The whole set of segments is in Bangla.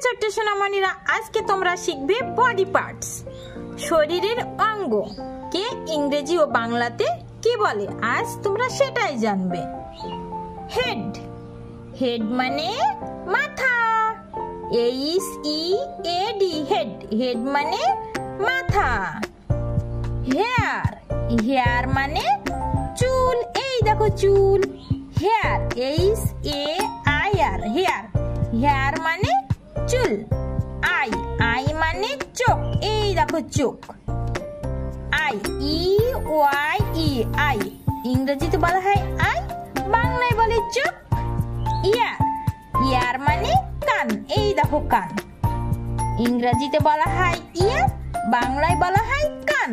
ছোট্ট সোনামণিরা, আজকে তোমরা শিখবে বডি পার্টস, শরীরের অঙ্গ কে ইংরেজি ও বাংলাতে কি বলে। আজ তোমরা সেটাই জানবে। হেড, হেড মানে মাথা, HEAD, হেড, হেড মানে মাথা। হেয়ার, হেয়ার মানে চুল, এই দেখো চুল। হেয়ার, HAIR, হেয়ার, হেয়ার মানে চুল। আই, আই মানে চোখ, এই দেখো চোখ। আই, EYE, আই, ইংরেজিতে বলা হয় আই, বাংলায় বলে চোখ। ইয়ার, ইয়ার মানে কান, এই দেখো কান, ইংরেজিতে বলা হয় ইয়ার, বাংলায় বলা হয় কান।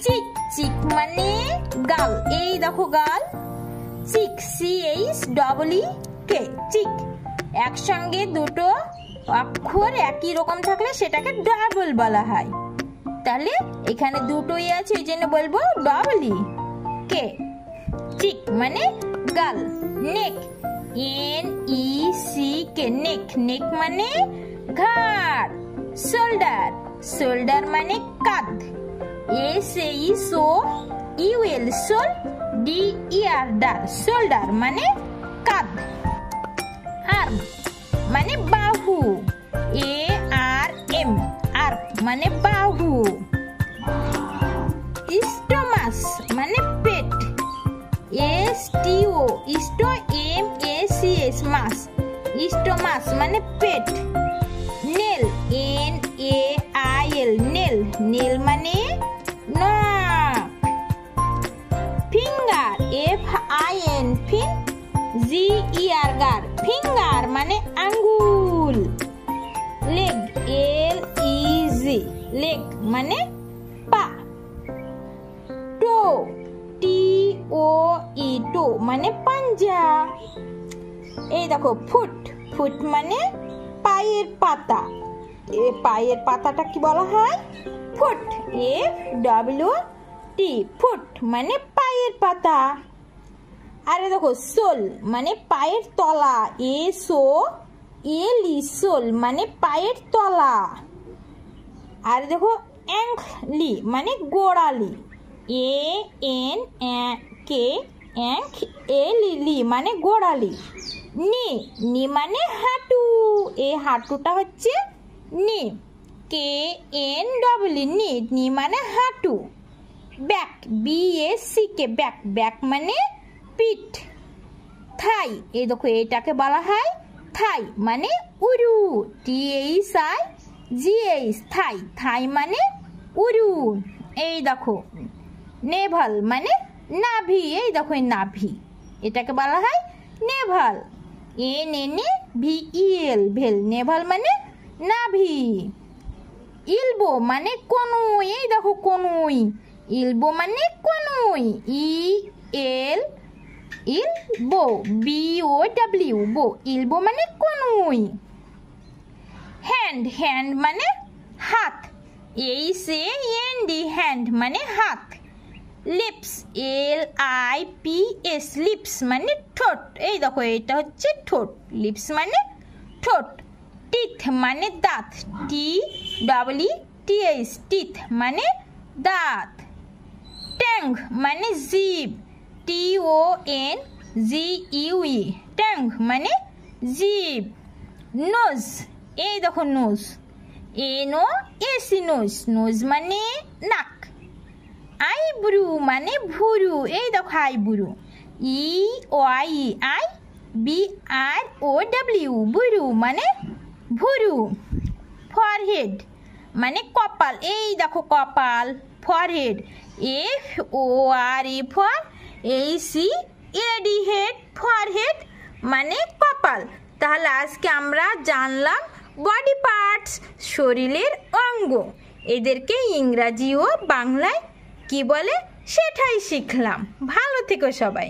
চিক, চিক মানে গাল, এই দেখো গাল। চিক, CHEEK, চিক। একসঙ্গে দুটো অক্ষর একই রকম থাকলে সেটাকে ডাবল বলা হয়। তাহলে এখানে দুটোই আছে, এই জন্য বলবো ডবলি কে। চিক মানে গাল। নেক, NECK, নেক, নেক মানে ঘাড়। শোল্ডার, শোল্ডার মানে কাঁধ, SHOUL, শোল, DER, ডার, শোল্ডার মানে কাঁধ। আর্ম মানে বাহু, ARM, আর্ম মানে বাহু। স্টোমাস মানে পেট, STOMACH, মাস, স্টোমাস মানে পেট। নেল, NAIL, নেল, নেল মানে নখ। ফিঙ্গার, FIN, ফিন, GER, গার, ফিঙ্গার মানে আঙ্গুল। লেগ, LEG, লেগ মানে পা। টো, TOE, টো মানে পাঞ্জা। এই দেখো ফুট, ফুট মানে পায়ের পাতা, পায়ের পাতাটা কি বলা হয়? ফুট, FWT, ফুট মানে পায়ের পাতা। আরে দেখো সোল মানে পায়ের তলা, SOLE, সোল মানে পায়ের তলা। আর দেখো অ্যাঙ্কলি মানে গোড়ালি, ANKLE, মানে গোড়ালি। নি, নি মানে হাঁটু, এই হাঁটুটা হচ্ছে নি, KNW, নি, নি মানে হাঁটু। ব্যাক, BACK, ব্যাক, ব্যাক মানে পিঠ। থাই, এই দেখো এটাকে বলা হয় থাই মানে উরু, THIGH, থাই, থাই মানে উরু। এই দেখো নেভাল মানে নাভি, এই দেখো নাভি, এটাকে বলা হয় নেভাল, NNAVEL, ভেল, নেভাল মানে নাভি। ইলবো মানে কনুই, এই দেখো কনুই, ইলবো মানে কনুই, ইলবো, BOW, বো, ইলবো মানে কনুই। হ্যান্ড, হ্যান্ড মানে হাত, HAND, হ্যান্ড মানে হাত। লিপস, LIPS, লিপস মানে ঠোঁট, এই দেখো এটা হচ্ছে ঠোঁট, লিপস মানে ঠোঁট। টিথ মানে দাঁত, TWTH, টিথ মানে দাঁত। ট্যাং মানে জিভ, TONGUE, ট্যাং মানে জিভ। নোজ, এই দেখো নোজ, NOS, নোজ, নোজ মানে নাক। আইব্রু মানে ভুরু, এই দেখো আইব্রু, EYEIBROW, ভুরু মানে ভুরু। ফরহেড মানে কপাল, এই দেখো কপাল, ফরহেড, FORHEAD, হেড, ফরহেড মানে কপাল। তাহলে আজকে আমরা জানলাম বডি পার্টস, শরীরের অঙ্গ, এদেরকে ইংরাজি ও বাংলায় কি বলে সেটাই শিখলাম। ভালো থেকো সবাই।